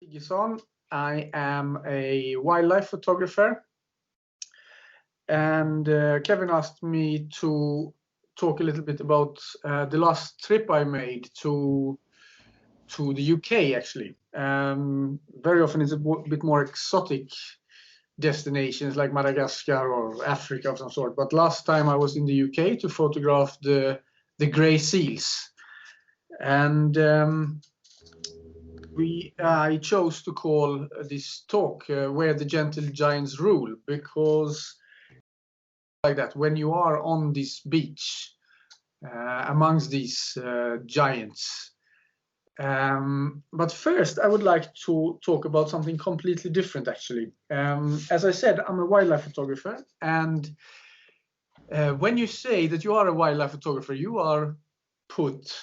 Sigison. I am a wildlife photographer, and Kevin asked me to talk a little bit about the last trip I made to the UK. Actually, very often it's a bit more exotic destinations like Madagascar or Africa of some sort. But last time I was in the UK to photograph the grey seals, and I chose to call this talk "Where the Gentle Giants Rule" because, like that, when you are on this beach amongst these giants. But first, I would like to talk about something completely different, actually. As I said, I'm a wildlife photographer, and when you say that you are a wildlife photographer, you are put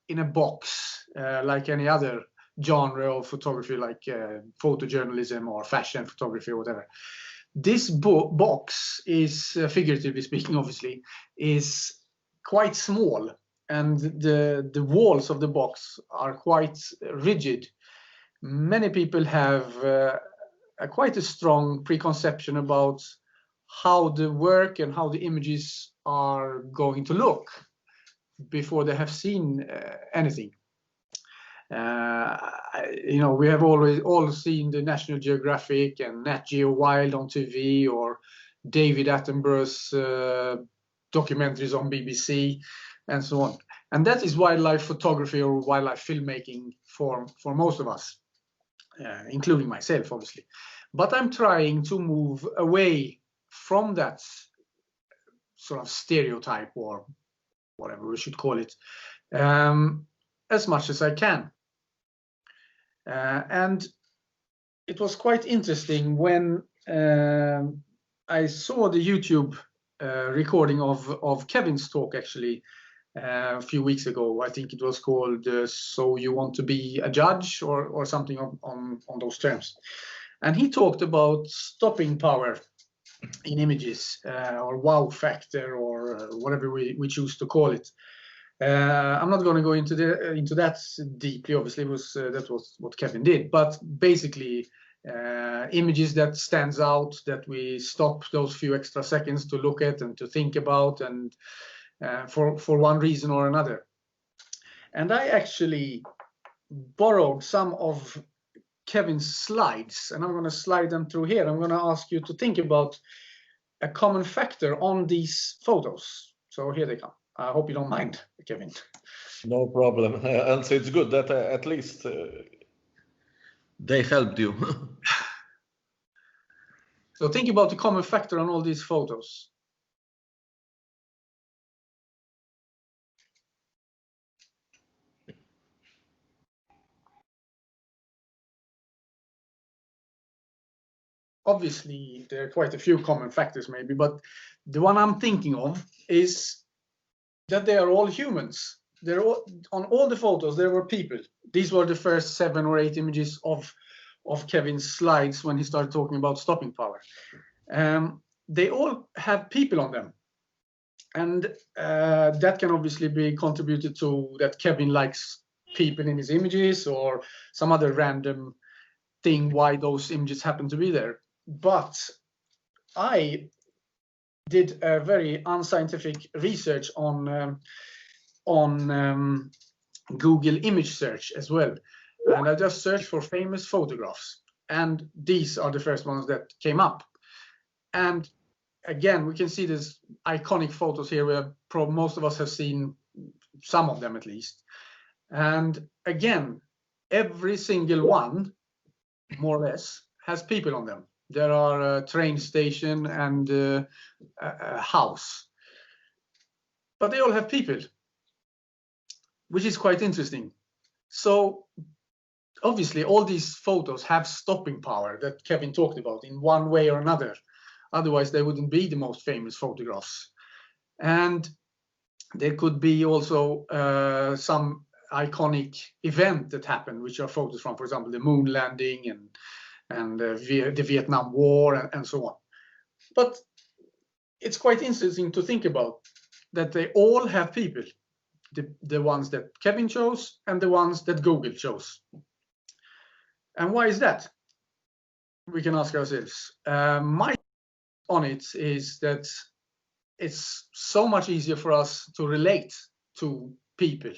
in a box like any other genre of photography, like photojournalism or fashion photography or whatever. This box is, figuratively speaking, obviously, is quite small, and the walls of the box are quite rigid. Many people have quite a strong preconception about how the work and how the images are going to look before they have seen anything. We have always all seen the National Geographic and Nat Geo Wild on TV, or David Attenborough's documentaries on BBC, and so on. And that is wildlife photography or wildlife filmmaking for most of us, including myself, obviously. But I'm trying to move away from that sort of stereotype, or whatever we should call it, as much as I can. And it was quite interesting when I saw the YouTube recording of Kevin's talk, actually, a few weeks ago. I think it was called "So You Want to Be a Judge" or something on those terms. And he talked about stopping power in images, or wow factor, or whatever we choose to call it. I'm not going to go into that deeply. Obviously, that was what Kevin did. But basically, images that stands out, that we stop those few extra seconds to look at and to think about, and for one reason or another. And I actually borrowed some of Kevin's slides, and I'm going to slide them through here. I'm going to ask you to think about a common factor on these photos. So here they come. I hope you don't mind, Kevin. No problem. And so it's good that at least they helped you. So think about the common factor on all these photos. Obviously, there are quite a few common factors maybe, but the one I'm thinking of is that they are all humans. They're all, on all the photos, there were people. These were the first 7 or 8 images of Kevin's slides when he started talking about stopping power. They all have people on them. And that can obviously be contributed to that Kevin likes people in his images, or some other random thing why those images happen to be there. But I did a very unscientific research on Google image search as well, and I just searched for famous photographs, and these are the first ones that came up. And again, we can see these iconic photos here where most of us have seen some of them at least. And again, every single one, more or less, has people on them. There are a train station and a house, but they all have people, which is quite interesting. So obviously all these photos have stopping power that Kevin talked about in one way or another. Otherwise they wouldn't be the most famous photographs. And there could be also some iconic event that happened, which are photos from, for example, the moon landing and the Vietnam War, and so on. But it's quite interesting to think about that they all have people, the ones that Kevin chose and the ones that Google chose. And why is that? We can ask ourselves. My on it is that it's so much easier for us to relate to people,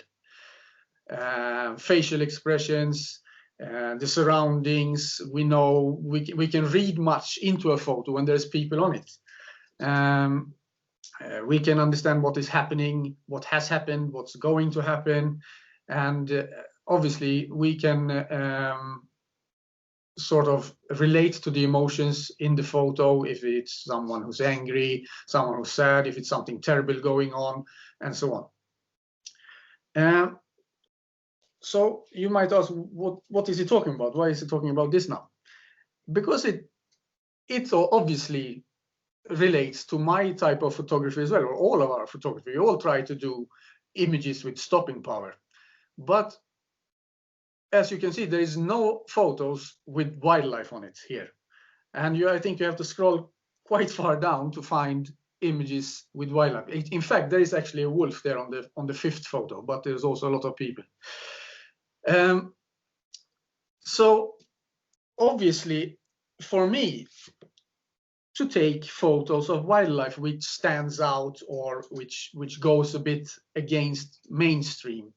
facial expressions, the surroundings. We know we can read much into a photo when there's people on it. We can understand what is happening, what has happened, what's going to happen, and obviously we can sort of relate to the emotions in the photo, if it's someone who's angry, someone who's sad, if it's something terrible going on, and so on. So you might ask, what is he talking about? Why is he talking about this now? Because it obviously relates to my type of photography as well, or all of our photography. We all try to do images with stopping power. But as you can see, there is no photos with wildlife on it here. And I think you have to scroll quite far down to find images with wildlife. In fact, there is actually a wolf there on the fifth photo, but there's also a lot of people. So obviously, for me, to take photos of wildlife which stands out or which goes a bit against mainstream,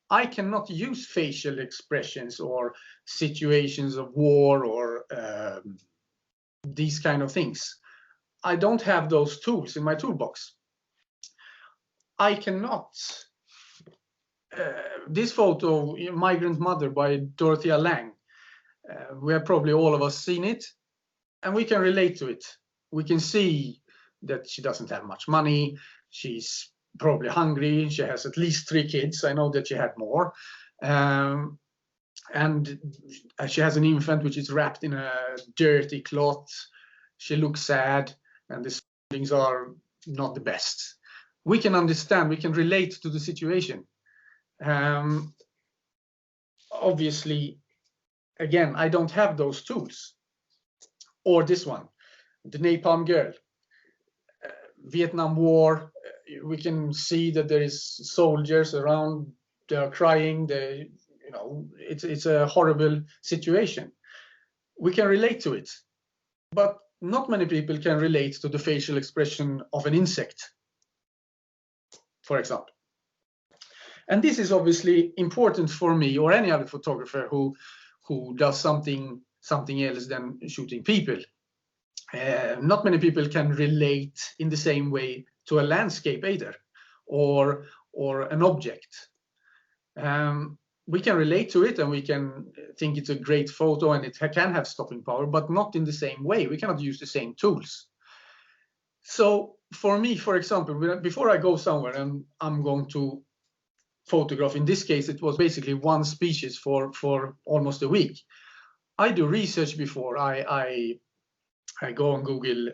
I cannot use facial expressions or situations of war or these kind of things. I don't have those tools in my toolbox. I cannot. This photo, Migrant Mother by Dorothea Lange, we have probably all of us seen it, and we can relate to it. We can see that she doesn't have much money. She's probably hungry. She has at least 3 kids. I know that she had more. And she has an infant which is wrapped in a dirty cloth. She looks sad, and the surroundings are not the best. We can understand, we can relate to the situation. Obviously, again, I don't have those tools. Or this one, the Napalm Girl. Vietnam War, we can see that there is soldiers around, they are crying, it's a horrible situation. We can relate to it, but not many people can relate to the facial expression of an insect, for example. And this is obviously important for me or any other photographer who does something else than shooting people. Not many people can relate in the same way to a landscape either, or an object. We can relate to it and we can think it's a great photo and it can have stopping power, but not in the same way. We cannot use the same tools. So for me, for example, before I go somewhere and I'm going to photograph, in this case, it was basically one species for almost a week. I do research before. I go on Google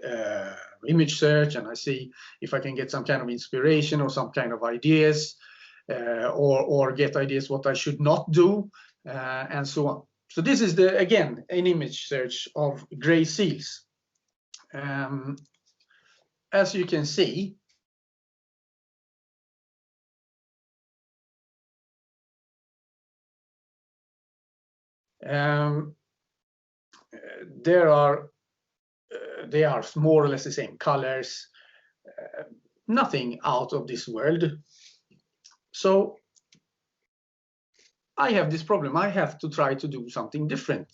image search and I see if I can get some kind of inspiration or some kind of ideas, or get ideas what I should not do, and so on. So this is again an image search of gray seals. As you can see, they are more or less the same colors, nothing out of this world. So I have this problem. I have to try to do something different.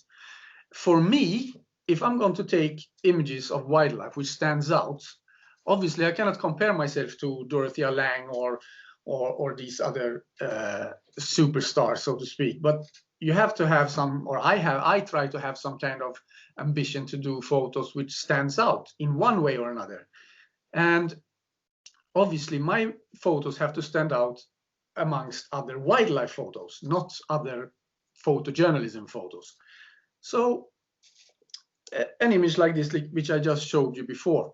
For me, if I'm going to take images of wildlife which stands out, obviously I cannot compare myself to Dorothea Lange or these other superstars, so to speak. But you have to have some, or I try to have some kind of ambition to do photos which stands out in one way or another. And obviously my photos have to stand out amongst other wildlife photos, not other photojournalism photos. So an image like this, which I just showed you before,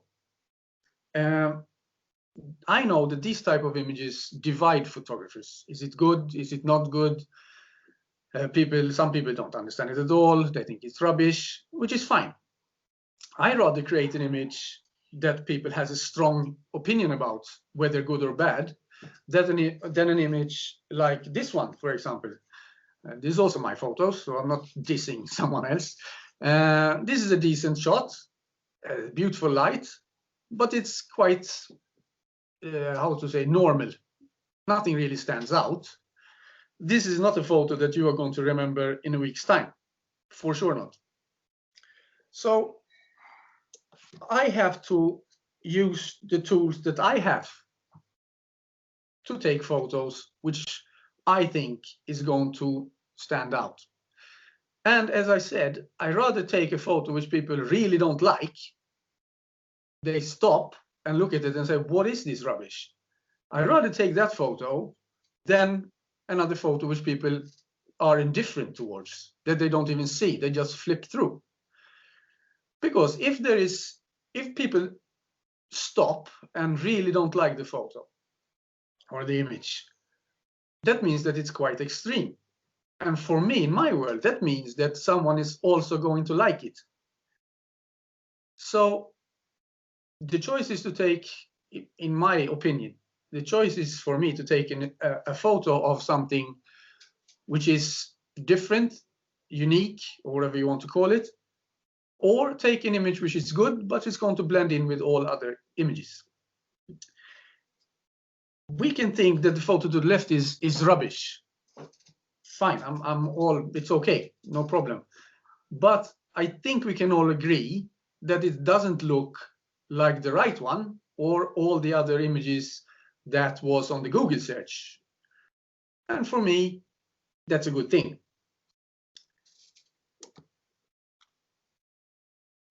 I know that these type of images divide photographers. Is it good? Is it not good? Some people don't understand it at all. They think it's rubbish, which is fine. I rather create an image that people has a strong opinion about, whether good or bad, than an image like this one, for example. This is also my photos, so I'm not dissing someone else. This is a decent shot, beautiful light, but it's quite, how to say, normal. Nothing really stands out. This is not a photo that you are going to remember in a week's time, for sure not. So I have to use the tools that I have to take photos which I think is going to stand out. And as I said, I rather take a photo which people really don't like. They stop and look at it and say, what is this rubbish? I'd rather take that photo than another photo which people are indifferent towards, that they don't even see, they just flip through. Because if people stop and really don't like the photo or the image, that means that it's quite extreme. And for me, in my world, that means that someone is also going to like it. So the choice is to take, in my opinion, the choice is for me to take a photo of something which is different, unique, or whatever you want to call it, or take an image which is good, but it's going to blend in with all other images. We can think that the photo to the left is rubbish. Fine, it's okay, no problem. But I think we can all agree that it doesn't look like the right one or all the other images that was on the Google search. And for me, that's a good thing.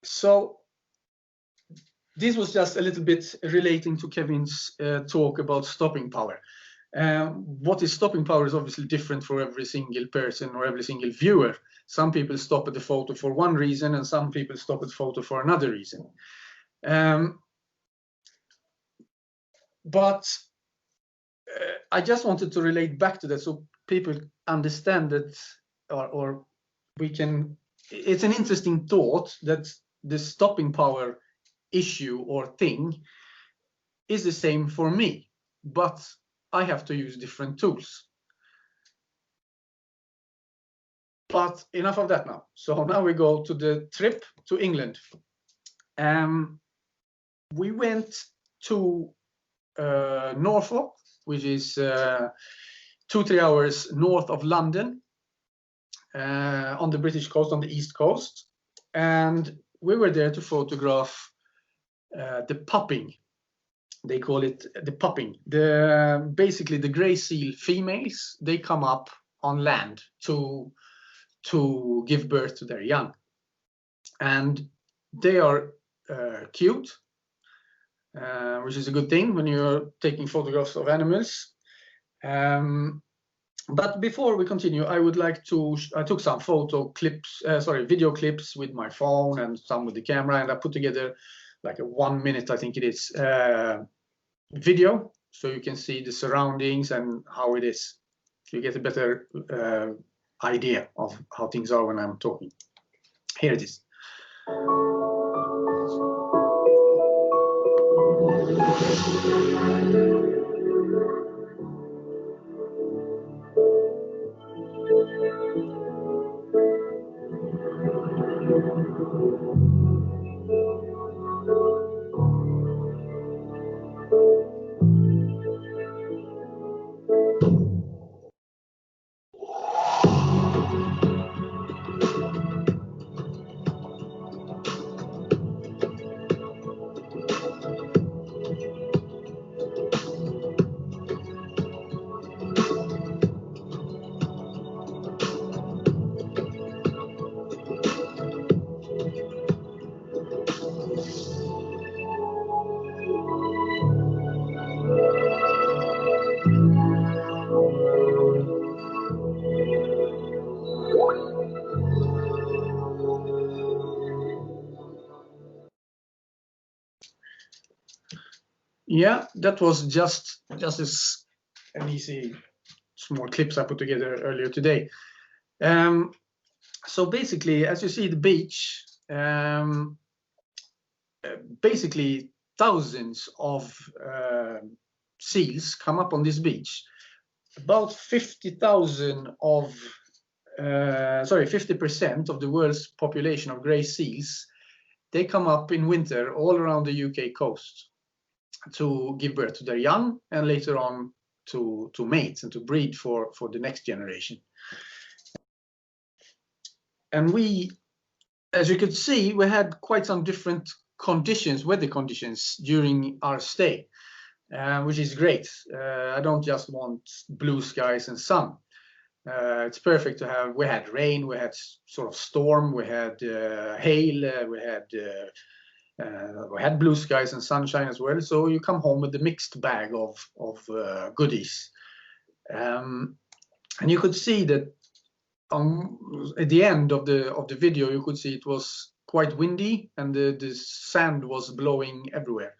So this was just a little bit relating to Kevin's talk about stopping power. What is stopping power is obviously different for every single person or every single viewer. Some people stop at the photo for one reason and some people stop at the photo for another reason. But I just wanted to relate back to that so people understand that, or we can, it's an interesting thought that the stopping power issue or thing is the same for me, but I have to use different tools. But enough of that now. So now we go to the trip to England. We went to Norfolk, which is 2-3 hours north of London, on the British coast, on the east coast. And we were there to photograph the pupping. They call it the pupping. Basically, the grey seal females, they come up on land to give birth to their young. And they are cute, which is a good thing when you're taking photographs of animals. But before we continue, I would like to, I took some video clips with my phone and some with the camera, and I put together like a 1 minute, I think it is, video, so you can see the surroundings and how it is. So you get a better idea of how things are when I'm talking. Here it is. Yeah, that was just an easy small clips I put together earlier today. So basically, as you see the beach, basically thousands of seals come up on this beach. About 50,000 of 50% of the world's population of grey seals, they come up in winter all around the UK coast to give birth to their young and later on to mate and to breed for the next generation. And we, as you could see, we had quite some different conditions, weather conditions during our stay, which is great. I don't just want blue skies and sun. It's perfect to have. We had rain, we had sort of storm, we had hail, we had blue skies and sunshine as well. So you come home with a mixed bag of goodies. And you could see that at the end of the video, you could see it was quite windy and the sand was blowing everywhere,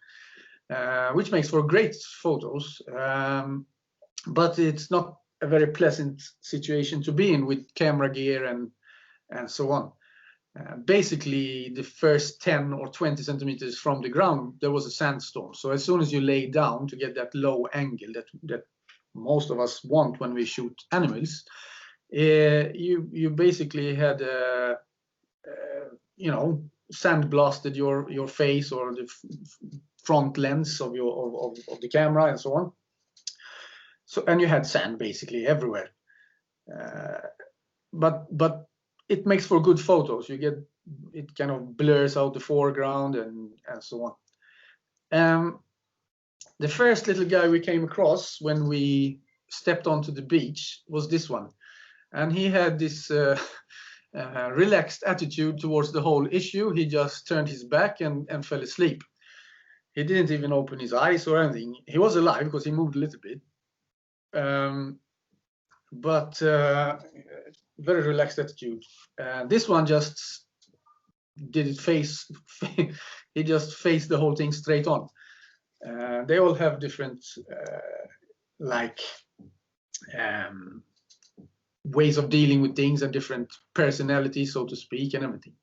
which makes for great photos. But it's not a very pleasant situation to be in with camera gear and so on. Basically, the first 10 or 20 centimeters from the ground, there was a sandstorm. So as soon as you lay down to get that low angle that most of us want when we shoot animals, you basically had sand blasted your face or the front lens of the camera and so on. So, and you had sand basically everywhere. But it makes for good photos. It kind of blurs out the foreground and so on. The first little guy we came across when we stepped onto the beach was this one. And he had this relaxed attitude towards the whole issue. He just turned his back and fell asleep. He didn't even open his eyes or anything. He was alive because he moved a little bit. But very relaxed attitude. This one just did it he just faced the whole thing straight on. They all have different ways of dealing with things and different personalities, so to speak, and everything.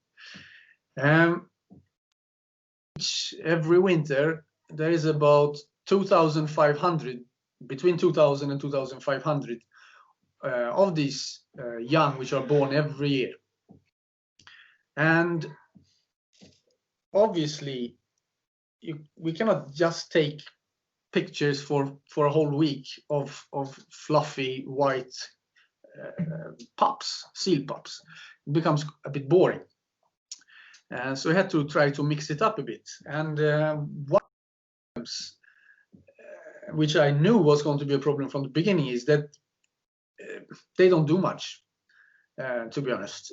Every winter there is about 2,500, between 2,000 and 2,500 of these young which are born every year. And obviously we cannot just take pictures for a whole week of fluffy white pups, seal pups. It becomes a bit boring. So we had to try to mix it up a bit. And one of the which I knew was going to be a problem from the beginning is that they don't do much, to be honest.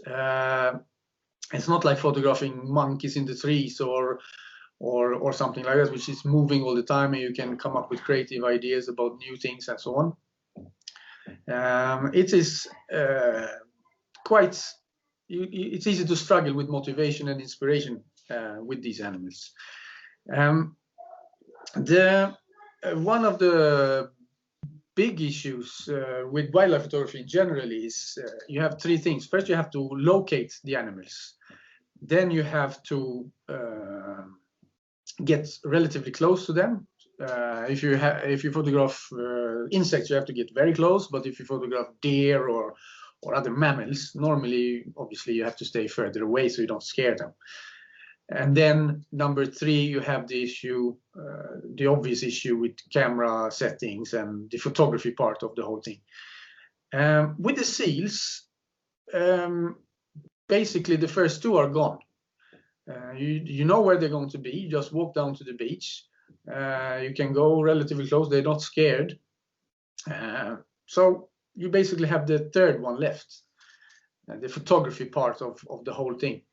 It's not like photographing monkeys in the trees or something like that, which is moving all the time and you can come up with creative ideas about new things and so on. It is it's easy to struggle with motivation and inspiration with these animals. One of the big issues with wildlife photography generally is you have three things. First, you have to locate the animals. Then you have to get relatively close to them. If you photograph insects, you have to get very close. But if you photograph deer or other mammals, normally, obviously, you have to stay further away so you don't scare them. And then number three, you have the issue, the obvious issue with camera settings and the photography part of the whole thing. With the seals, basically the first two are gone. You know where they're going to be. You just walk down to the beach. You can go relatively close. They're not scared. So you basically have the third one left, the photography part of the whole thing.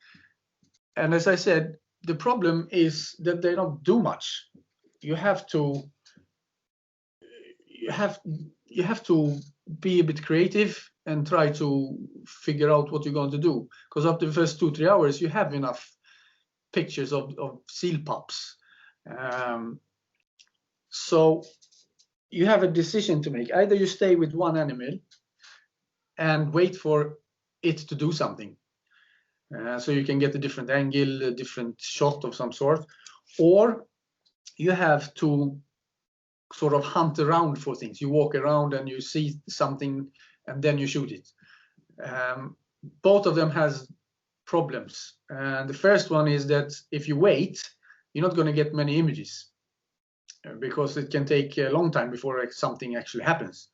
And as I said, the problem is that they don't do much. You have to be a bit creative and try to figure out what you're going to do. Because after the first 2-3 hours, you have enough pictures of seal pups. So you have a decision to make. Either you stay with one animal and wait for it to do something. So you can get a different angle, a different shot of some sort. Or you have to sort of hunt around for things. You walk around and you see something and then you shoot it. Both of them has problems. And the first one is that if you wait, you're not going to get many images because it can take a long time before something actually happens.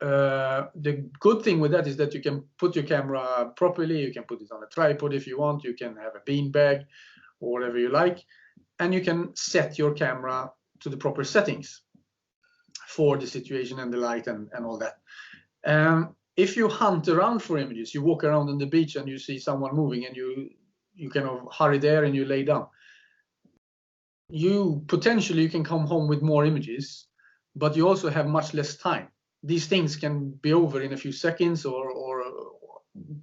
The good thing with that is that you can put your camera properly. You can put it on a tripod if you want. You can have a bean bag or whatever you like, and you can set your camera to the proper settings for the situation and the light and all that. If you hunt around for images, you walk around on the beach and you see someone moving and you kind of hurry there and you lay down, you can come home with more images, but you also have much less time. These things can be over in a few seconds or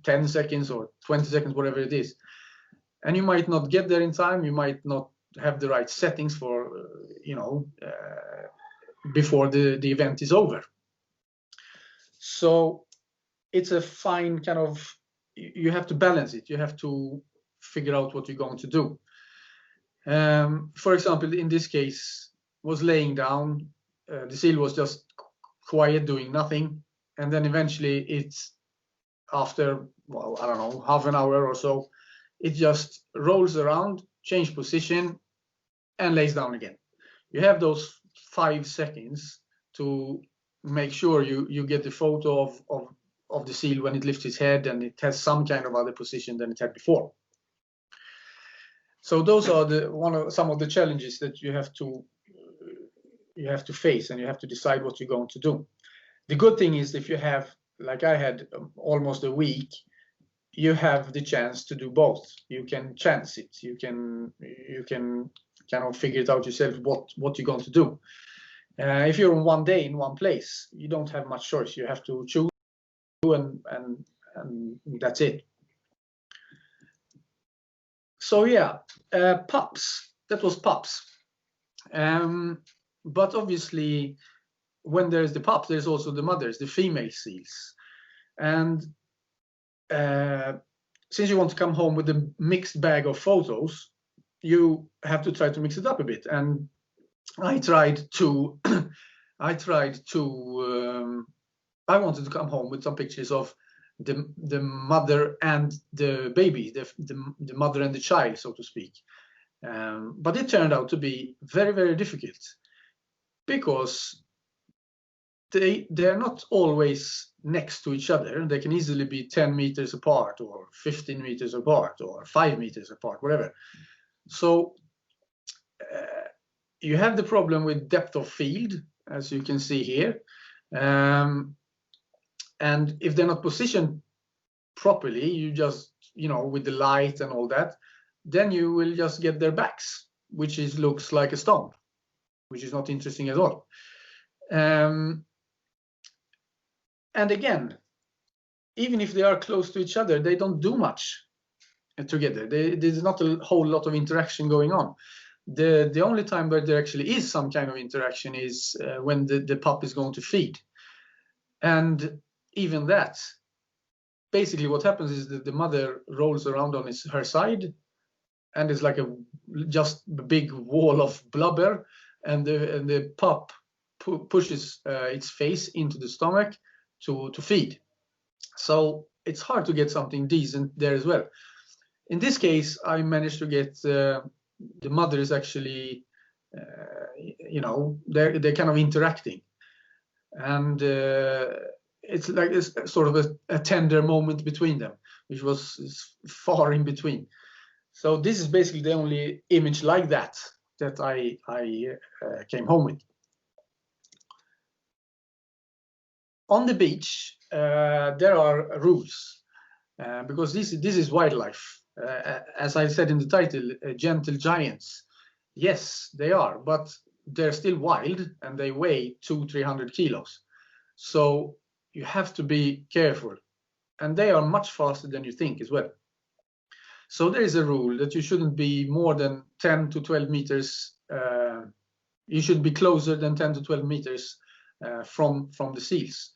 10 seconds or 20 seconds, whatever it is. And you might not get there in time. You might not have the right settings for, before the event is over. So it's a fine kind of, you have to balance it. You have to figure out what you're going to do. For example, in this case, was laying down. The seal was just quiet, doing nothing. And then eventually it's after, well, I don't know, half an hour or so, it just rolls around, change position, and lays down again. You have those 5 seconds to make sure you get the photo of the seal when it lifts its head and it has some kind of other position than it had before. So those are some of the challenges that you have to face, and you have to decide what you're going to do. The good thing is, if you have, like I had, almost a week, you have the chance to do both. You can chance it. You can kind of figure it out yourself what you're going to do. If you're on one day in one place, you don't have much choice. You have to choose, and that's it. So yeah, pups. That was pups. But obviously, when there's the pups, there's also the mothers, the female seals. And since you want to come home with a mixed bag of photos, you have to try to mix it up a bit. And I tried to, I wanted to come home with some pictures of the mother and the baby, the mother and the child, so to speak. But it turned out to be very, very difficult, because they're not always next to each other. They can easily be 10 meters apart, or 15 meters apart, or 5 meters apart, whatever. So you have the problem with depth of field, as you can see here. And if they're not positioned properly, you just, with the light and all that, then you will just get their backs, which looks like a stump, which is not interesting at all. And again, even if they are close to each other, they don't do much together. There's not a whole lot of interaction going on. The only time where there actually is some kind of interaction is when the pup is going to feed. And even that, basically what happens is that the mother rolls around on her side, and it's like just a big wall of blubber, and the pup pushes its face into the stomach to feed. So it's hard to get something decent there as well. In this case, I managed to get the mother is actually, they're kind of interacting, and it's like this sort of a tender moment between them, which was far in between. So this is basically the only image like that I came home with. On the beach, there are rules, because this is wildlife. As I said in the title, gentle giants. Yes, they are, but they're still wild, and they weigh 200-300 kilos. So you have to be careful, and they are much faster than you think as well. So there is a rule that you shouldn't be more than 10 to 12 meters. You should be closer than 10 to 12 meters from the seals.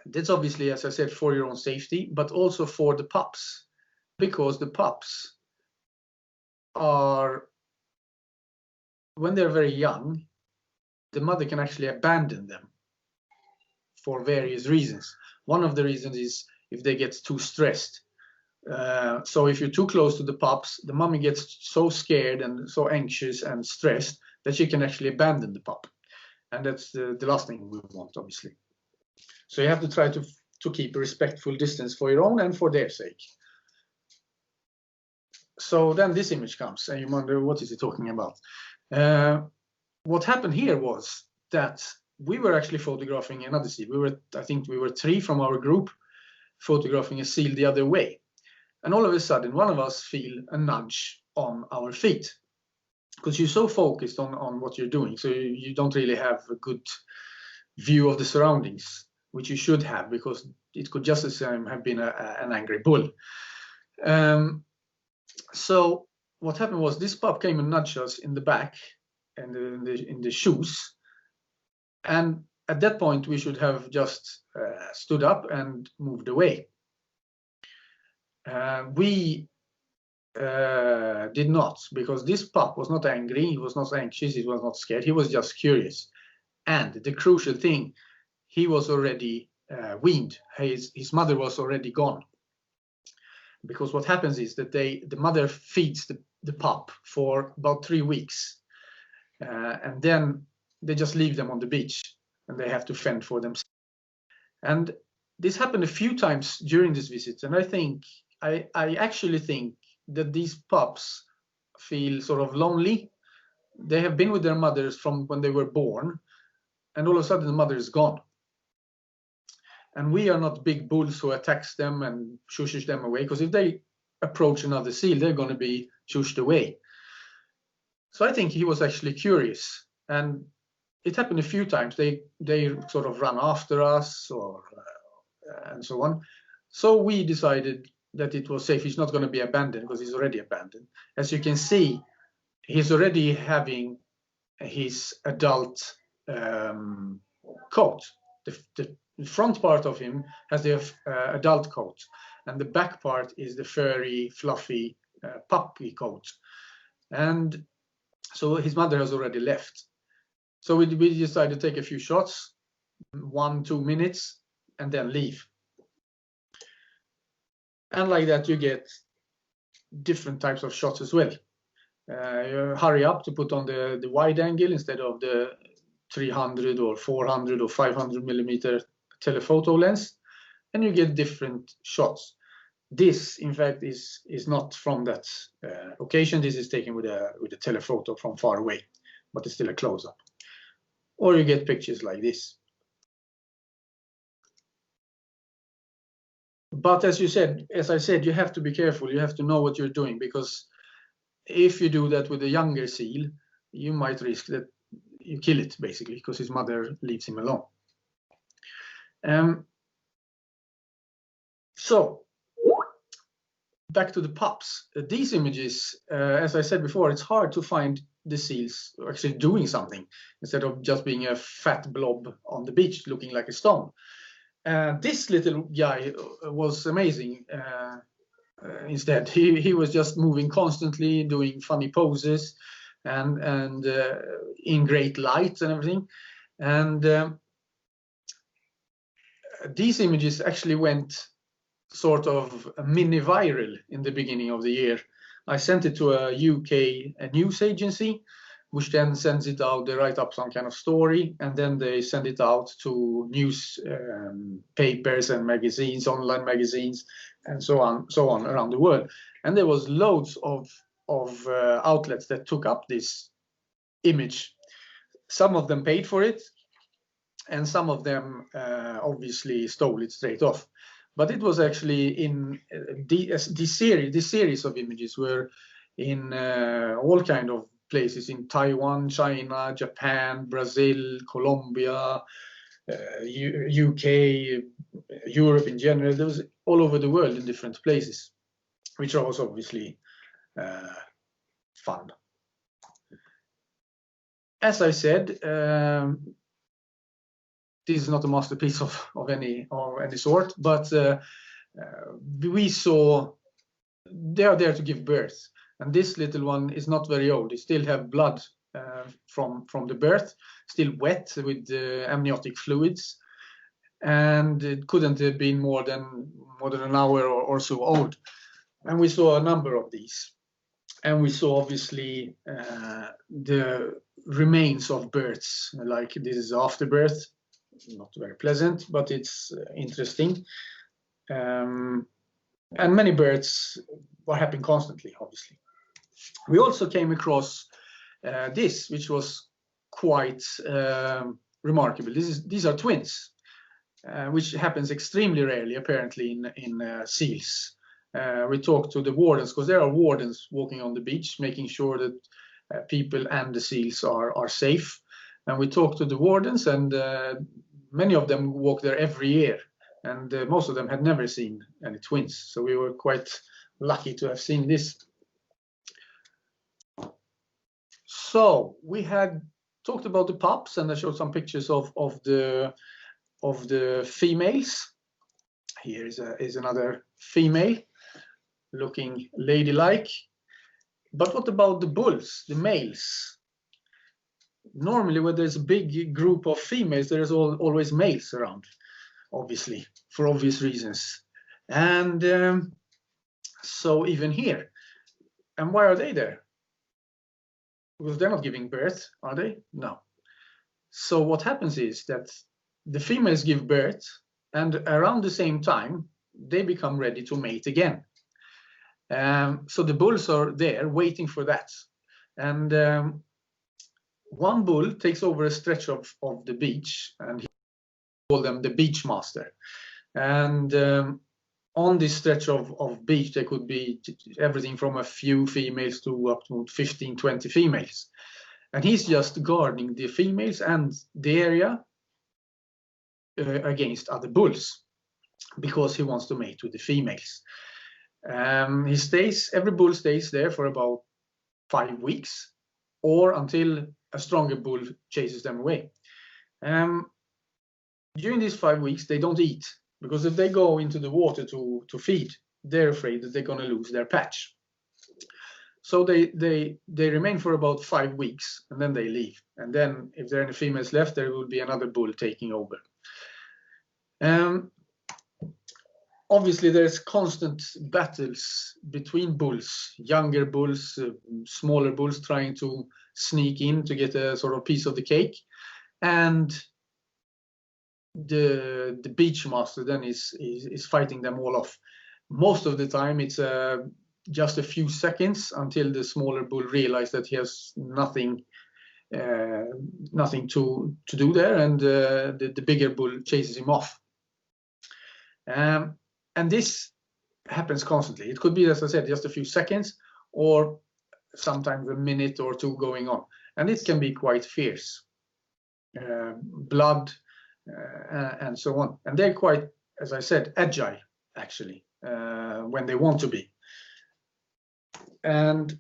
That's obviously, as I said, for your own safety, but also for the pups, because the pups are, when they're very young, the mother can actually abandon them for various reasons. One of the reasons is if they get too stressed. So if you're too close to the pups, the mommy gets so scared and so anxious and stressed that she can actually abandon the pup. And that's the last thing we want, obviously. So you have to try to keep a respectful distance for your own and for their sake. So then this image comes and you wonder, what is he talking about? What happened here was that we were actually photographing another seal. I think we were 3 from our group photographing a seal the other way. And all of a sudden, one of us feel a nudge on our feet because you're so focused on what you're doing. So you don't really have a good view of the surroundings, which you should have, because it could just as have been an angry bull. So what happened was this pup came and nudged us in the back and in the shoes. And at that point, we should have just stood up and moved away. We did not, because this pup was not angry, he was not anxious, he was not scared, he was just curious. And the crucial thing, he was already weaned. His mother was already gone. Because what happens is that the mother feeds the pup for about 3 weeks. And then they just leave them on the beach and they have to fend for themselves. And this happened a few times during this visit. And I actually think that these pups feel sort of lonely. They have been with their mothers from when they were born, and all of a sudden the mother is gone. And we are not big bulls who attacks them and shushes them away, because if they approach another seal, they're going to be shushed away. So I think he was actually curious, and it happened a few times. They sort of ran after us, and so on. So we decided that it was safe. He's not going to be abandoned because he's already abandoned. As you can see, he's already having his adult coat. The front part of him has the adult coat, and the back part is the furry, fluffy puppy coat. And so his mother has already left. So we decided to take a few shots, 1-2 minutes, and then leave. And like that, you get different types of shots as well. You hurry up to put on the wide angle instead of the 300 or 400 or 500 millimeter telephoto lens, and you get different shots. This, in fact, is not from that occasion. This is taken with a telephoto from far away, but it's still a close-up. Or you get pictures like this. But as I said, you have to be careful. You have to know what you're doing, because if you do that with a younger seal, you might risk that you kill it, basically, because his mother leaves him alone. So back to the pups. These images, as I said before, it's hard to find the seals actually doing something instead of just being a fat blob on the beach looking like a stone. This little guy was amazing. Instead, he was just moving constantly, doing funny poses, and in great light and everything. And these images actually went sort of mini viral in the beginning of the year. I sent it to a UK news agency, which then sends it out. They write up some kind of story, and then they send it out to news papers and magazines, online magazines, and so on around the world. And there was loads of outlets that took up this image. Some of them paid for it, and some of them obviously stole it straight off. But it was actually in this series of images were in all kind of places, in Taiwan, China, Japan, Brazil, Colombia, UK, Europe in general. There was all over the world in different places, which was obviously fun. As I said, this is not a masterpiece of any sort, but we saw they are there to give birth, and this little one is not very old. They still have blood from the birth, still wet with amniotic fluids, and it couldn't have been more than an hour or so old. And we saw a number of these, and we saw obviously the remains of births, like this is after birth, not very pleasant, but it's interesting. And many births were happening constantly, obviously. We also came across this, which was quite remarkable. These are twins, which happens extremely rarely, apparently, in seals. We talked to the wardens, because there are wardens walking on the beach, making sure that people and the seals are safe. And we talked to the wardens, and many of them walk there every year, and most of them had never seen any twins. So we were quite lucky to have seen this. So we had talked about the pups, and I showed some pictures of the females. Here is another female looking ladylike. But what about the bulls, the males? Normally, when there's a big group of females, there's always males around, obviously, for obvious reasons. And so even here. And why are they there? Because they're not giving birth, are they? No. So what happens is that the females give birth, and around the same time, they become ready to mate again. So the bulls are there waiting for that. And one bull takes over a stretch of the beach, and he call them the beach master. And on this stretch of beach, there could be everything from a few females to up to 15, 20 females. And he's just guarding the females and the area against other bulls, because he wants to mate with the females. Every bull stays there for about 5 weeks, or until a stronger bull chases them away. During these 5 weeks, they don't eat, because if they go into the water to feed, they're afraid that they're going to lose their patch. So they remain for about 5 weeks, and then they leave. And then if there are any females left, there will be another bull taking over. Obviously, there's constant battles between bulls, younger bulls, smaller bulls trying to sneak in to get a sort of piece of the cake. And the beach master then is fighting them all off. Most of the time, it's just a few seconds until the smaller bull realizes that he has nothing to do there, and the bigger bull chases him off. And this happens constantly. It could be, as I said, just a few seconds, or sometimes a minute or two going on. And it can be quite fierce. Blood and so on. And they're quite, as I said, agile, actually, when they want to be. And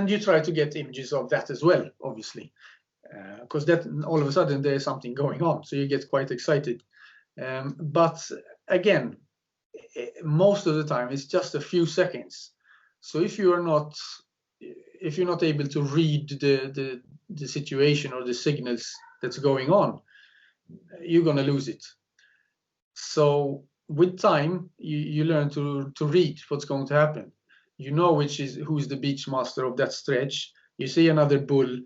you try to get images of that as well, obviously, because that all of a sudden there's something going on. So you get quite excited. But again, most of the time it's just a few seconds. So if you're not able to read the situation or the signals that's going on, you're going to lose it. So with time, you learn to read what's going to happen. You know who's the beach master of that stretch. You see another bull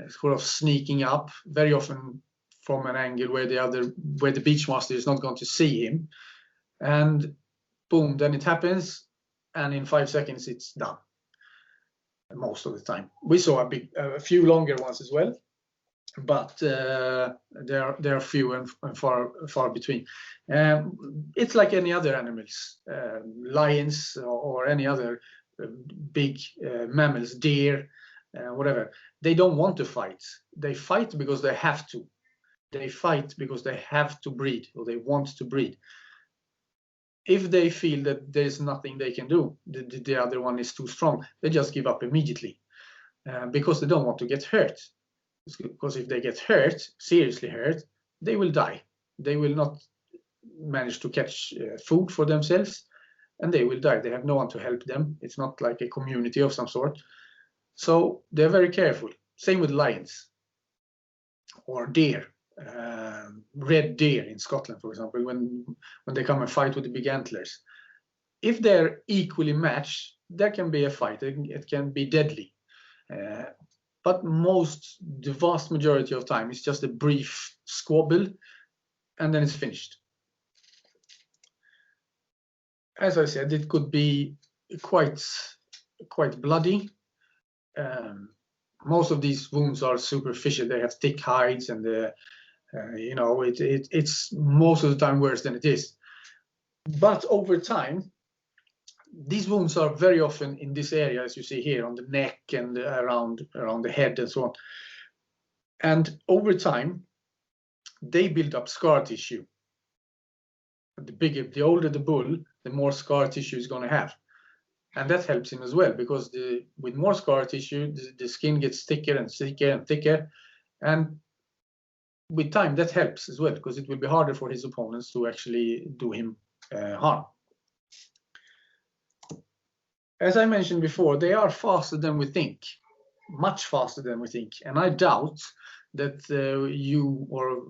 sort of sneaking up, very often from an angle where the beach master is not going to see him, and boom, then it happens, and in 5 seconds it's done. Most of the time, we saw a few longer ones as well, but there are few and far between. It's like any other animals, lions or any other big mammals, deer, whatever. They don't want to fight. They fight because they have to. They fight because they have to breed, or they want to breed. If they feel that there's nothing they can do, the other one is too strong, they just give up immediately, because they don't want to get hurt. Because if they get hurt, seriously hurt, they will die. They will not manage to catch food for themselves, and they will die. They have no one to help them. It's not like a community of some sort. So they're very careful. Same with lions or deer, red deer in Scotland, for example, when they come and fight with the big antlers. If they're equally matched, there can be a fight. It can be deadly. But the vast majority of time, it's just a brief squabble, and then it's finished. As I said, it could be quite bloody. Most of these wounds are superficial. They have thick hides, and you know, it's most of the time worse than it is. But over time, these wounds are very often in this area, as you see here, on the neck and around the head and so on. And over time, they build up scar tissue. The older the bull, the more scar tissue is going to have. And that helps him as well, because with more scar tissue, the skin gets thicker and thicker and thicker. And with time, that helps as well, because it will be harder for his opponents to actually do him harm. As I mentioned before, they are faster than we think, much faster than we think. And I doubt that you or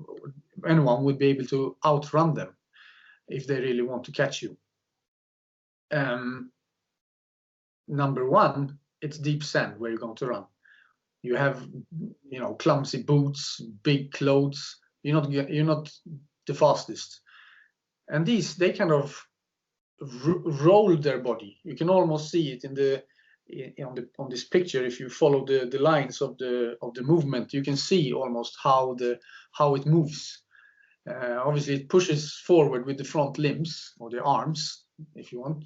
anyone would be able to outrun them if they really want to catch you. Number one, it's deep sand where you're going to run. You have, you know, clumsy boots, big clothes. You're not the fastest. And they kind of roll their body. You can almost see it on this picture. If you follow the lines of the movement, you can see almost how it moves. Obviously, it pushes forward with the front limbs or the arms, if you want,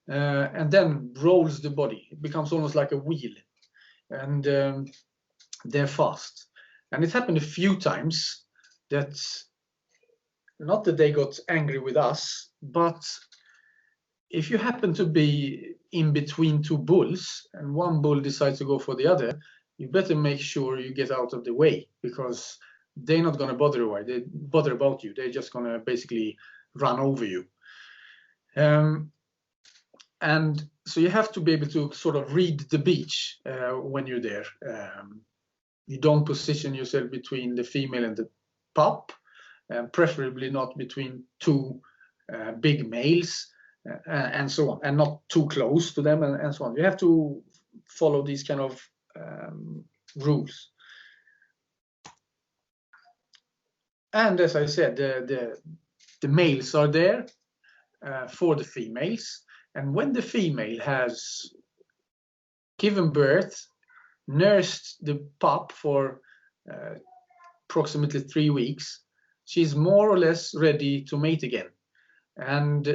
and then rolls the body. It becomes almost like a wheel, and they're fast. And it happened a few times that, not that they got angry with us, but if you happen to be in between two bulls and one bull decides to go for the other, you better make sure you get out of the way, because they're not going to bother about you. They're just going to basically run over you. And so you have to be able to sort of read the beach when you're there. You don't position yourself between the female and the pup, preferably not between two big males, and so on, and not too close to them, and so on. You have to follow these kind of rules. And as I said, the males are there for the females. And when the female has given birth, nursed the pup for approximately 3 weeks, she's more or less ready to mate again. And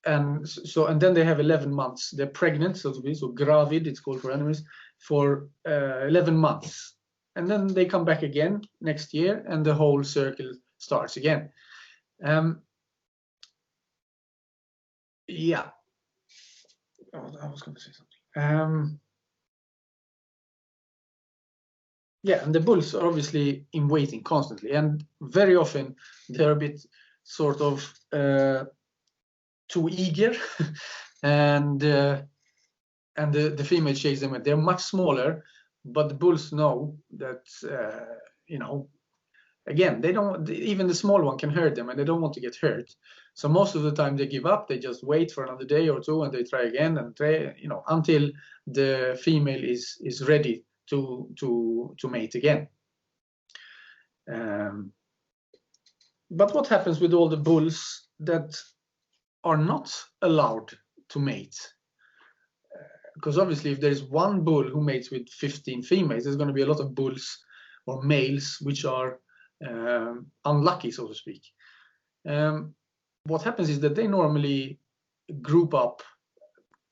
then they have 11 months. They're pregnant, so to be, so gravid, it's called for animals, for 11 months. And then they come back again next year, and the whole circle starts again. Yeah. Oh, I was going to say something. Yeah, and the bulls are obviously in waiting constantly, and very often they're a bit sort of too eager, and the female chases them. They're much smaller, but the bulls know that you know, again, they don't. Even the small one can hurt them, and they don't want to get hurt. So most of the time they give up. They just wait for another day or two, and they try again and try, you know, until the female is ready to mate again. But what happens with all the bulls that are not allowed to mate? Because obviously, if there is one bull who mates with 15 females, there's going to be a lot of bulls or males which are unlucky, so to speak. What happens is that they normally group up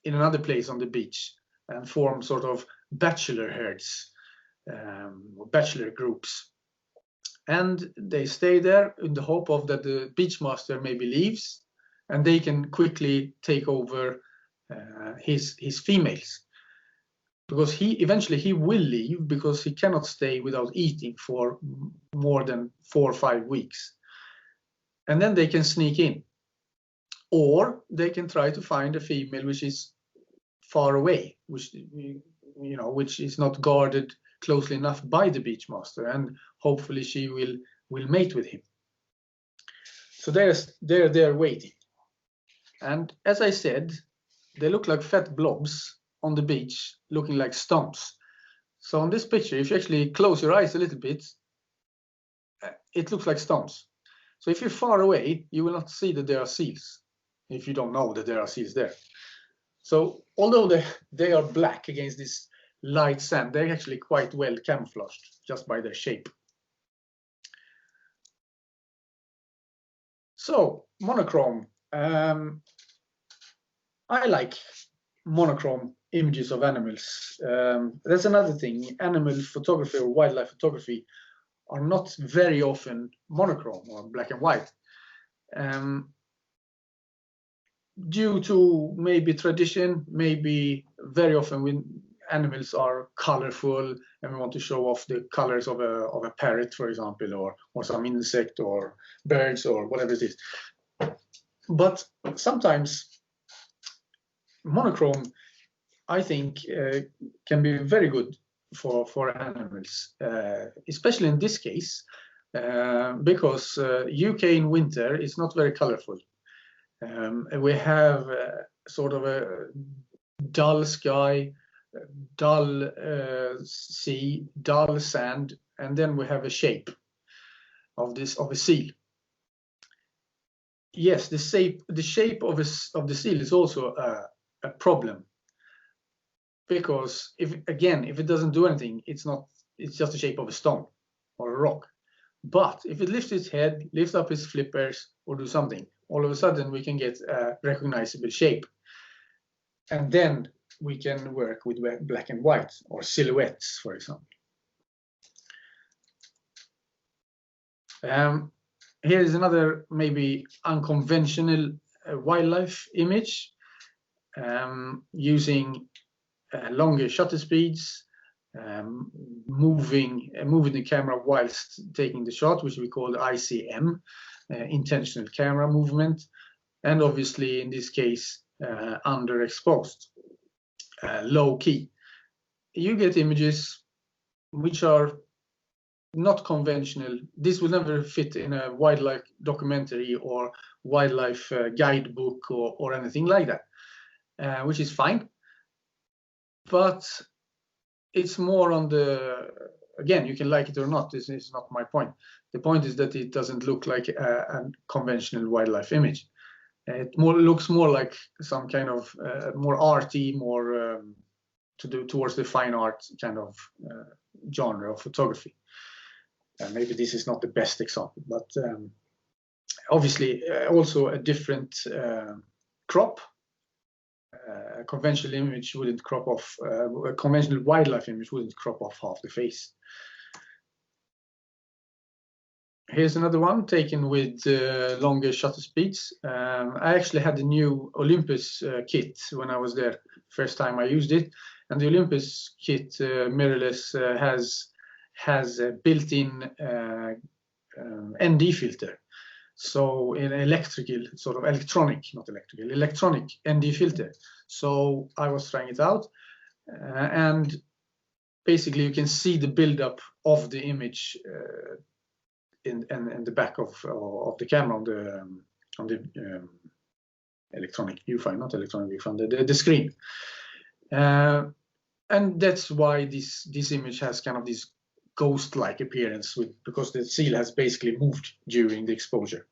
in another place on the beach and form sort of bachelor herds, or bachelor groups. And they stay there in the hope of that the beach master maybe leaves, and they can quickly take over his females. Because eventually he will leave, because he cannot stay without eating for more than 4 or 5 weeks. And then they can sneak in, or they can try to find a female which is far away, which which is not guarded closely enough by the beachmaster, and hopefully she will mate with him. So they're there waiting. And as I said, they look like fat blobs on the beach, looking like stumps. So on this picture, if you actually close your eyes a little bit, it looks like stumps. So if you're far away, you will not see that there are seals, if you don't know that there are seals there. So although they are black against this light sand, they're actually quite well camouflaged just by their shape. So monochrome. I like monochrome images of animals. That's another thing. Animal photography or wildlife photography are not very often monochrome or black and white. Due to maybe tradition, maybe very often when animals are colorful and we want to show off the colors of a parrot, for example, or some insect or birds or whatever it is. But sometimes monochrome, I think, can be very good for animals, especially in this case, because UK in winter is not very colorful. We have sort of a dull sky, dull sea, dull sand, and then we have a shape of a seal. Yes, the shape of the seal is also a problem, because if it doesn't do anything, it's just the shape of a stone or a rock. But if it lifts its head, lifts up its flippers, or do something, all of a sudden we can get a recognizable shape. And then we can work with black and white or silhouettes, for example. Here is another maybe unconventional wildlife image, using longer shutter speeds, moving the camera whilst taking the shot, which we call the ICM, intentional camera movement, and obviously in this case underexposed, low key. You get images which are not conventional. This will never fit in a wildlife documentary or wildlife guidebook or anything like that, which is fine. But it's more on the, again, you can like it or not, this is not my point. The point is that it doesn't look like a conventional wildlife image. It looks more like some kind of more arty, more towards the fine art kind of genre of photography. Maybe this is not the best example, but obviously also a different crop. A conventional image wouldn't crop off, a conventional wildlife image wouldn't crop off half the face. Here's another one taken with longer shutter speeds. I actually had the new Olympus kit when I was there, first time I used it. And the Olympus kit mirrorless has a built-in ND filter. So an electronic ND filter. So I was trying it out, and basically you can see the buildup of the image in the back of the camera on the electronic viewfinder, not electronic viewfinder, the screen. And that's why this image has kind of this ghost-like appearance, because the seal has basically moved during the exposure.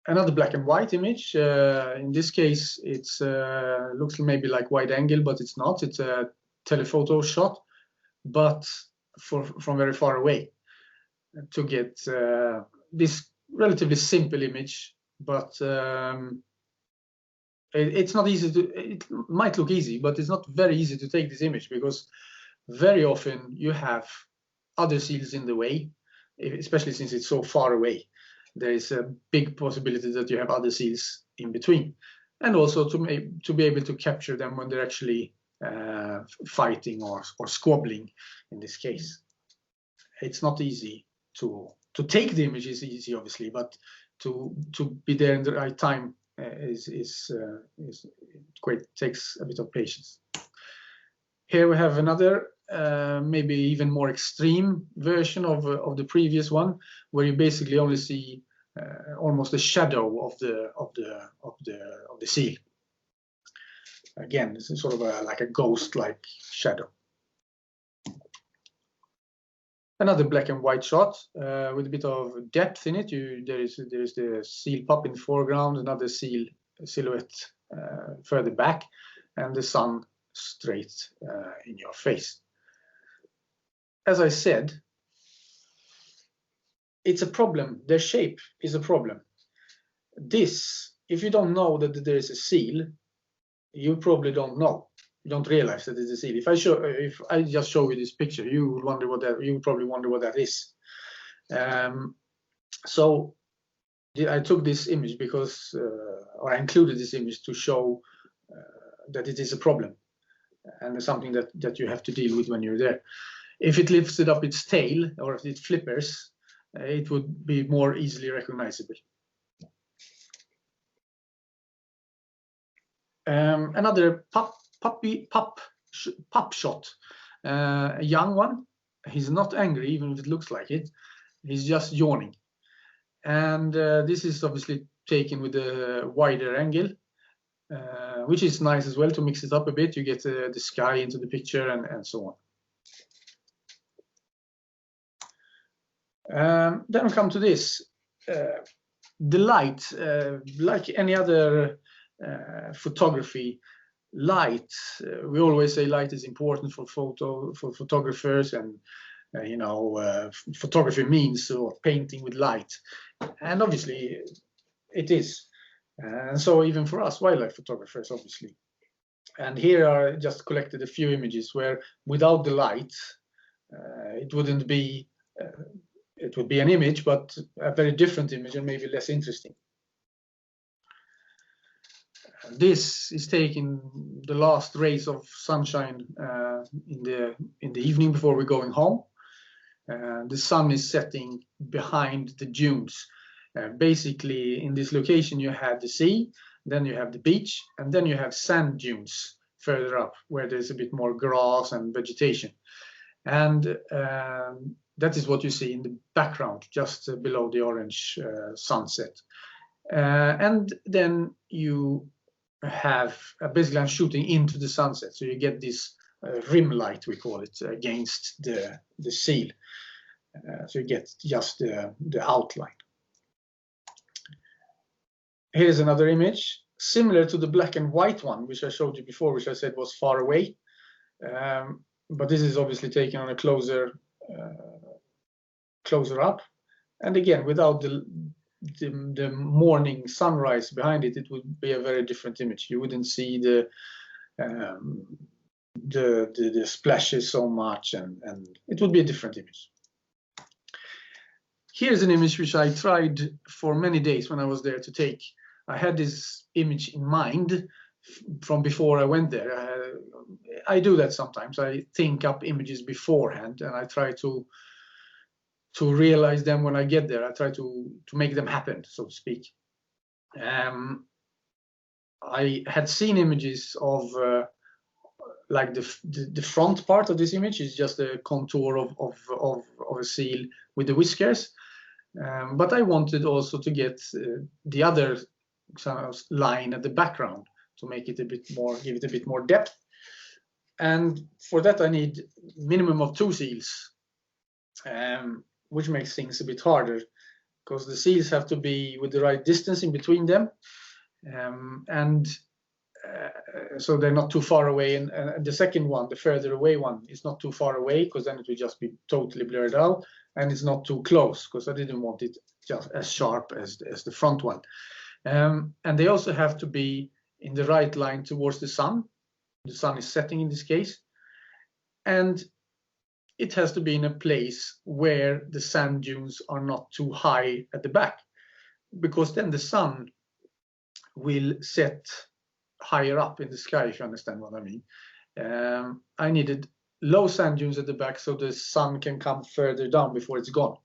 Another black and white image. In this case, it's looks maybe like wide angle, but it's not. It's a telephoto shot, but from very far away, to get this relatively simple image. But it's not easy to. It might look easy, but it's not very easy to take this image, because very often you have other seals in the way, especially since it's so far away. There is a big possibility that you have other seals in between, and also to be able to capture them when they're actually fighting or squabbling. In this case, it's not easy to take the image. Is easy, obviously, but to be there in the right time is quite takes a bit of patience. Here we have another, maybe even more extreme version of the previous one, where you basically only see almost a shadow of the seal. Again, this is sort of like a ghost-like shadow. Another black and white shot with a bit of depth in it. There is the seal pup in the foreground, another seal silhouette further back, and the sun straight in your face. As I said, it's a problem. Their shape is a problem. This, if you don't know that there is a seal, you probably don't know. You don't realize that it's a seal. If I just show you this picture, you would wonder what that. You would probably wonder what that is. So I took this image because, or I included this image to show that it is a problem, and it's something that you have to deal with when you're there. If it lifted up its tail, or if it flippers, it would be more easily recognizable. Another pup shot, a young one. He's not angry, even if it looks like it. He's just yawning. And this is obviously taken with a wider angle, which is nice as well to mix it up a bit. You get the sky into the picture and so on. Then we come to this. The light, like any other photography, light, we always say light is important for photographers, and photography means painting with light, and obviously it is, and so even for us wildlife photographers, obviously. And here are just collected a few images where without the light it wouldn't be it would be an image, but a very different image and maybe less interesting. This is taking the last rays of sunshine in the evening before we're going home. The sun is setting behind the dunes. Basically, in this location, you have the sea, then you have the beach, and then you have sand dunes further up where there's a bit more grass and vegetation. And that is what you see in the background, just below the orange sunset. And then you have basically I'm shooting into the sunset, so you get this rim light, we call it, against the seal, so you get just the outline. Here's another image similar to the black and white one which I showed you before, which I said was far away, but this is obviously taken on a closer up, and again without the morning sunrise behind it, it would be a very different image. You wouldn't see the splashes so much, and it would be a different image. Here's an image which I tried for many days when I was there to take. I had this image in mind from before I went there. I do that sometimes. I think up images beforehand, and I try to realize them when I get there. I try to make them happen, so to speak. I had seen images of like the front part of this image is just a contour of a seal with the whiskers, but I wanted also to get the other kind of line at the background to make it a bit more, give it a bit more depth. And for that I need minimum of 2 seals, which makes things a bit harder because the seals have to be with the right distance in between them, so they're not too far away, and the second one, the further away one, is not too far away because then it will just be totally blurred out, and it's not too close because I didn't want it just as sharp as the front one. And they also have to be in the right line towards the sun. The sun is setting in this case, and it has to be in a place where the sand dunes are not too high at the back, because then the sun will set higher up in the sky, if you understand what I mean. I needed low sand dunes at the back so the sun can come further down before it's gone,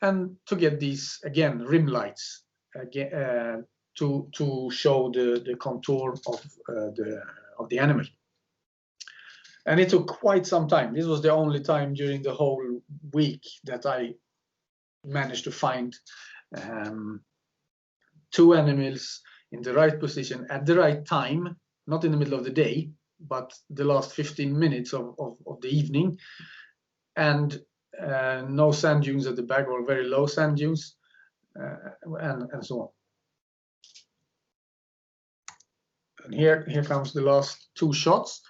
and to get these again rim lights again, to show the contour of the animal. And it took quite some time. This was the only time during the whole week that I managed to find 2 animals in the right position at the right time, not in the middle of the day, but the last 15 minutes of the evening. And no sand dunes at the back, or very low sand dunes, and so on. And here comes the last 2 shots.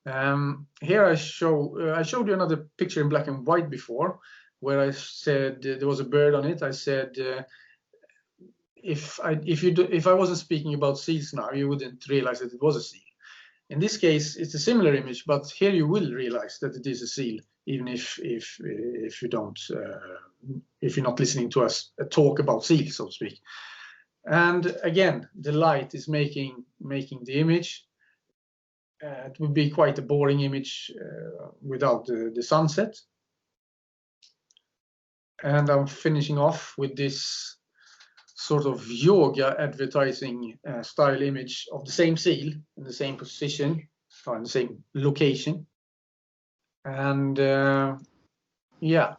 Here I showed you another picture in black and white before, where I said there was a bird on it. I said if I wasn't speaking about seals now, you wouldn't realize that it was a seal. In this case, it's a similar image, but here you will realize that it is a seal, even if you don't, if you're not listening to us talk about seals, so to speak. And again, the light is making the image. It would be quite a boring image without the sunset. And I'm finishing off with this sort of yoga advertising style image of the same seal in the same position or in the same location. And yeah,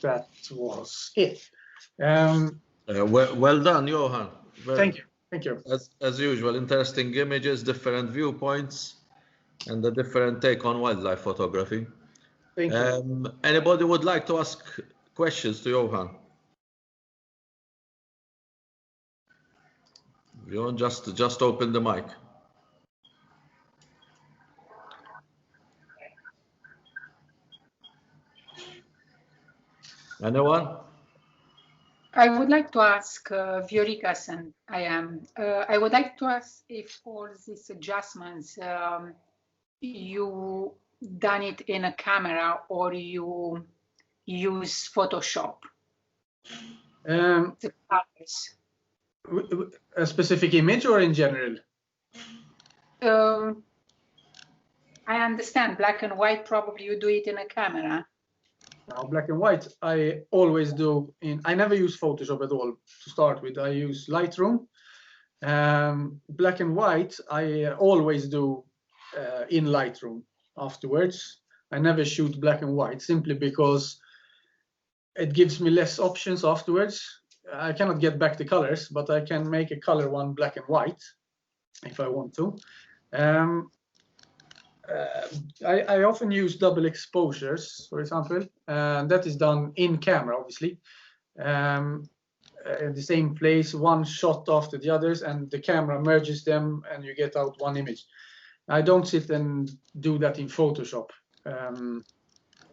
that was it. Well done, Johan. Thank you. As usual, interesting images, different viewpoints, and a different take on wildlife photography. Thank you. Anybody would like to ask questions to Johan? Johan, just open the mic. Anyone? I would like to ask Viorikas, and I would like to ask if all these adjustments you done it in a camera or you use Photoshop? The colors. A specific image or in general? I understand black and white, probably you do it in a camera. Now, black and white, I always do I never use Photoshop at all to start with. I use Lightroom. Black and white, I always do in Lightroom afterwards. I never shoot black and white simply because it gives me less options afterwards. I cannot get back the colors, but I can make a color one black and white if I want to. I often use double exposures, for example, and that is done in camera, obviously. In the same place, one shot after the others, and the camera merges them, and you get out one image. I don't sit and do that in Photoshop,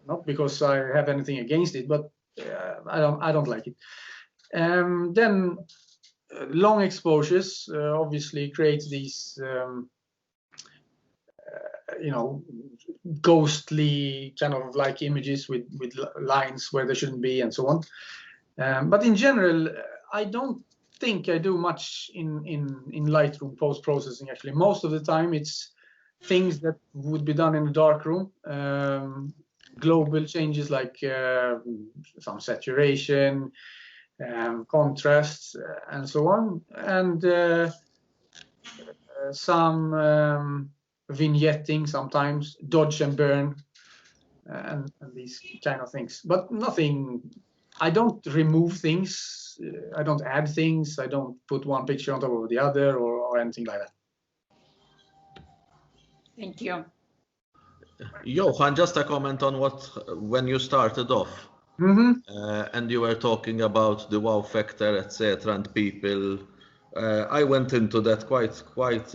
not because I have anything against it, but I don't like it. Then long exposures obviously create these ghostly kind of like images with lines where there shouldn't be and so on. But in general, I don't think I do much in Lightroom post-processing. Actually, most of the time it's things that would be done in a dark room. Global changes like some saturation, contrasts, and so on, and some vignetting sometimes, dodge and burn, and these kind of things. But nothing. I don't remove things. I don't add things. I don't put one picture on top of the other or anything like that. Thank you. Johan, just a comment on when you started off, and you were talking about the wow factor, etc., and people. I went into that quite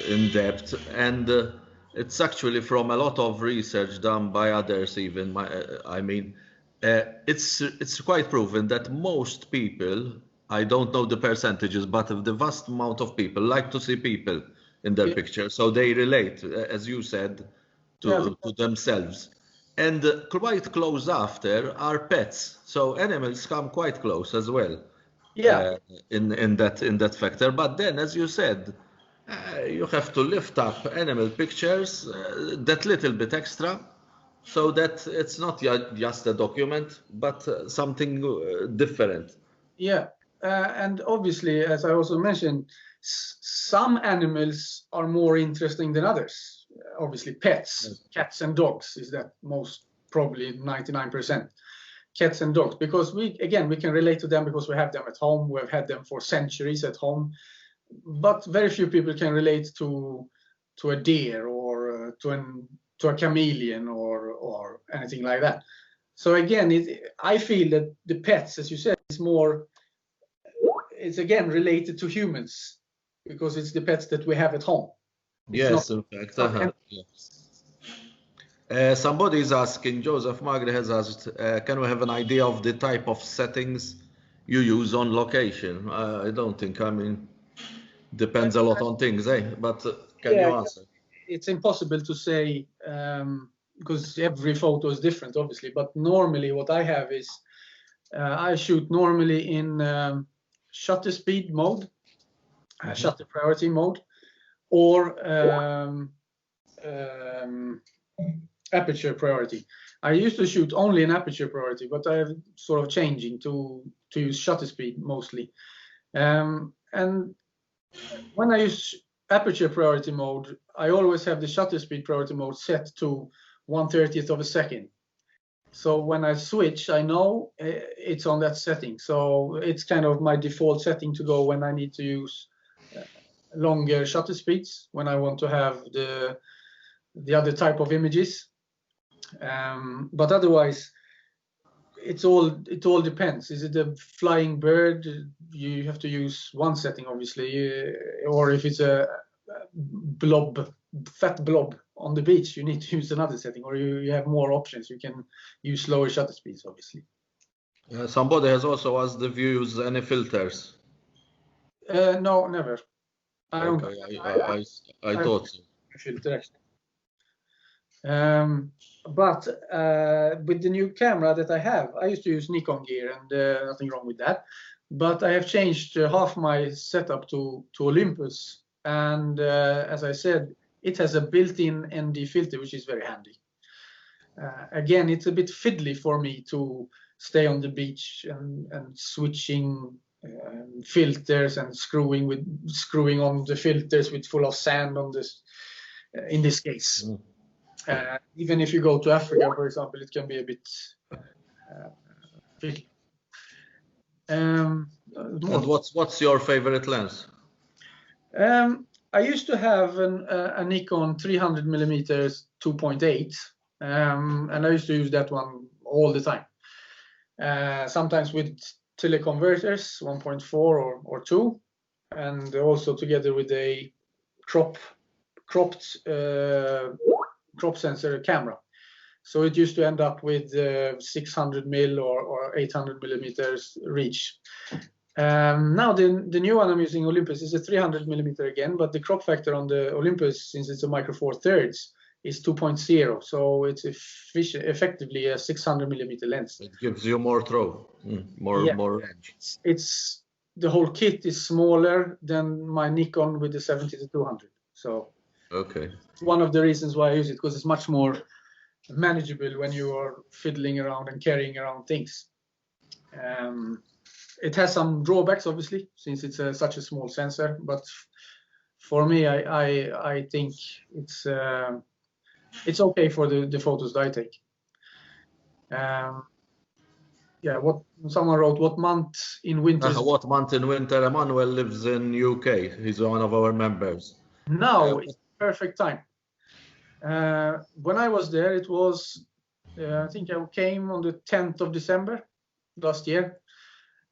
in depth, and it's actually from a lot of research done by others. Even it's quite proven that most people, I don't know the percentages, but the vast amount of people like to see people in their picture, so they relate, as you said, to themselves. And quite close after are pets, so animals come quite close as well. In that factor, but then, as you said, you have to lift up animal pictures that little bit extra, so that it's not just a document, but something different. Yeah, and obviously, as I also mentioned, some animals are more interesting than others. obviously pets, cats and dogs is that most probably 99%. Cats and dogs, because we can relate to them because we have them at home. We've had them for centuries at home, but very few people can relate to a deer or to a chameleon or anything like that. So again, I feel that the pets, as you said, it's again related to humans because it's the pets that we have at home. Yes, in fact. Somebody is asking, Joseph Magri has asked, can we have an idea of the type of settings you use on location? I don't think, depends a lot on things, but can you answer? It's impossible to say because every photo is different, obviously, but normally what I have is I shoot normally in shutter speed mode, shutter priority mode, or aperture priority. I used to shoot only in aperture priority, but I'm sort of changing to use shutter speed mostly. And when I use aperture priority mode, I always have the shutter speed priority mode set to 1/30th of a second. So when I switch, I know it's on that setting. So it's kind of my default setting to go when I need to use longer shutter speeds, when I want to have the other type of images. But otherwise, it all depends. Is it a flying bird? You have to use one setting, obviously, or if it's a fat blob on the beach, you need to use another setting, or you have more options. You can use lower shutter speeds, obviously. Somebody has also asked if you use any filters. No, never. I don't. I thought so. Filter actually. But with the new camera that I have, I used to use Nikon gear, and nothing wrong with that. But I have changed half my setup to Olympus, and as I said, it has a built-in ND filter, which is very handy. Again, it's a bit fiddly for me to stay on the beach and switching filters and screwing on the filters with full of sand on this. In this case. Even if you go to Africa, for example, it can be a bit tricky. And what's your favorite lens? I used to have a Nikon 300mm 2.8, and I used to use that one all the time. Sometimes with teleconverters 1.4 or 2, and also together with a cropped crop sensor camera. So it used to end up with 600mm or 800mm reach. Now the new one I'm using, Olympus, is a 300mm again, but the crop factor on the Olympus, since it's a micro four thirds, is 2.0. So it's effectively a 600mm lens. It gives you more throw, more range. It's the whole kit is smaller than my Nikon with the 70-200. So okay, it's one of the reasons why I use it, because it's much more manageable when you are fiddling around and carrying around things. It has some drawbacks, obviously, since it's such a small sensor. But for me, I think it's okay for the photos that I take. Yeah, what someone wrote, what month in winter? What month in winter? Emmanuel lives in UK. He's one of our members. Now it's perfect time. When I was there, it was I think I came on the 10th of December last year,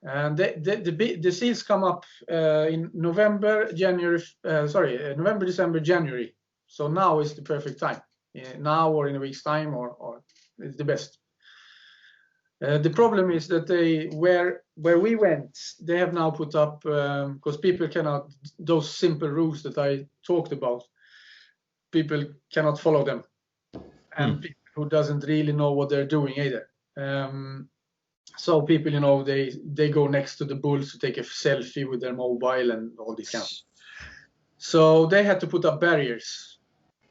and the seals come up in November, December, January. So now is the perfect time. Now or in a week's time, or it's the best. The problem is that where we went, they have now put up, because people cannot, those simple rules that I talked about, people cannot follow them, and people who doesn't really know what they're doing either. So people, they go next to the bulls to take a selfie with their mobile and all this kind of stuff. So they had to put up barriers.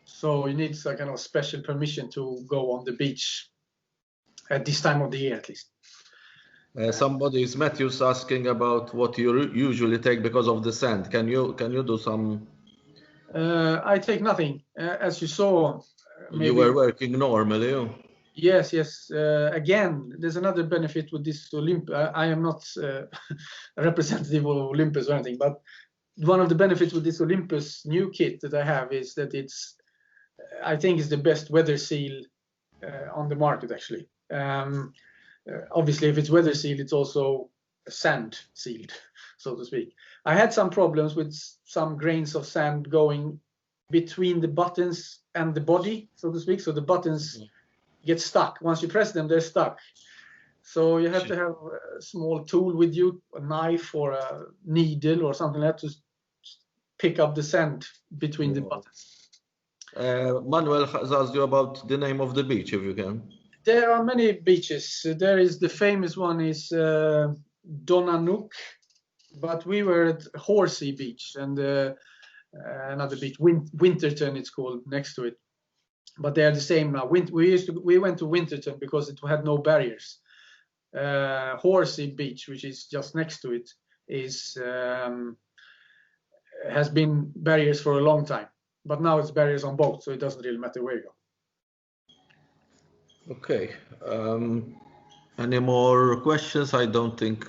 So you need some kind of special permission to go on the beach at this time of the year, at least. Matthew's asking about what you usually take because of the sand. Can you do some I take nothing. As you saw, maybe. You were working normally. Oh? Yes, yes. Again, there's another benefit with this Olympus. I am not a representative of Olympus or anything, but one of the benefits with this Olympus new kit that I have is that I think it's the best weather seal on the market, actually. Obviously, if it's weather sealed, it's also sand sealed, so to speak. I had some problems with some grains of sand going between the buttons and the body, so to speak. So the buttons get stuck. Once you press them, they're stuck. So you have to have a small tool with you, a knife or a needle or something like that, to pick up the sand between the buttons. Manuel has asked you about the name of the beach, if you can. There are many beaches. There is the famous one is Donanook, but we were at Horsey Beach, and another beach, Winterton, it's called, next to it. But they are the same now. We went to Winterton because it had no barriers. Horsey Beach, which is just next to it, has been barriers for a long time. But now it's barriers on both, so it doesn't really matter where you go. Okay. Any more questions? I think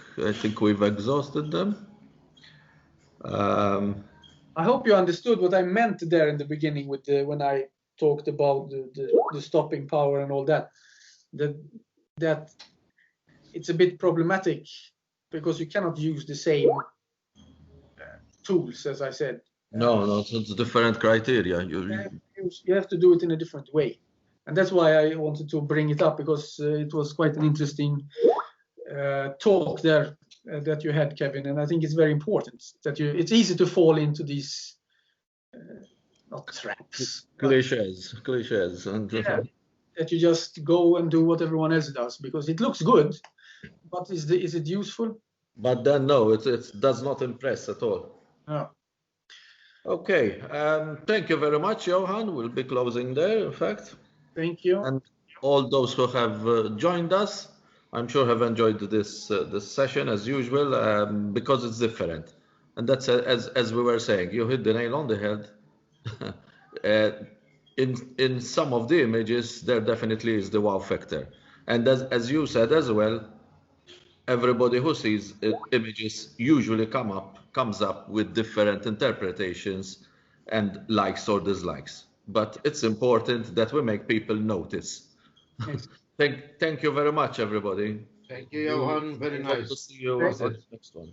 we've exhausted them. I hope you understood what I meant there in the beginning with when I talked about the stopping power and all that. That it's a bit problematic because you cannot use the same tools, as I said. No, it's different criteria. You have to do it in a different way. And that's why I wanted to bring it up, because it was quite an interesting talk there that you had, Kevin. And I think it's very important that it's easy to fall into these, not traps. Cliches. And yeah, that you just go and do what everyone else does because it looks good, but is it useful? But then, no, it does not impress at all. No. Okay. Thank you very much, Johan. We'll be closing there, in fact. Thank you. And all those who have joined us, I'm sure have enjoyed this session as usual, because it's different. And that's as we were saying, you hit the nail on the head. In some of the images, there definitely is the wow factor. And as you said as well, everybody who sees images usually comes up with different interpretations and likes or dislikes. But it's important that we make people notice. Yes. Thank you very much, everybody. Thank you, Johan. Very nice. Hope to see you on the next one.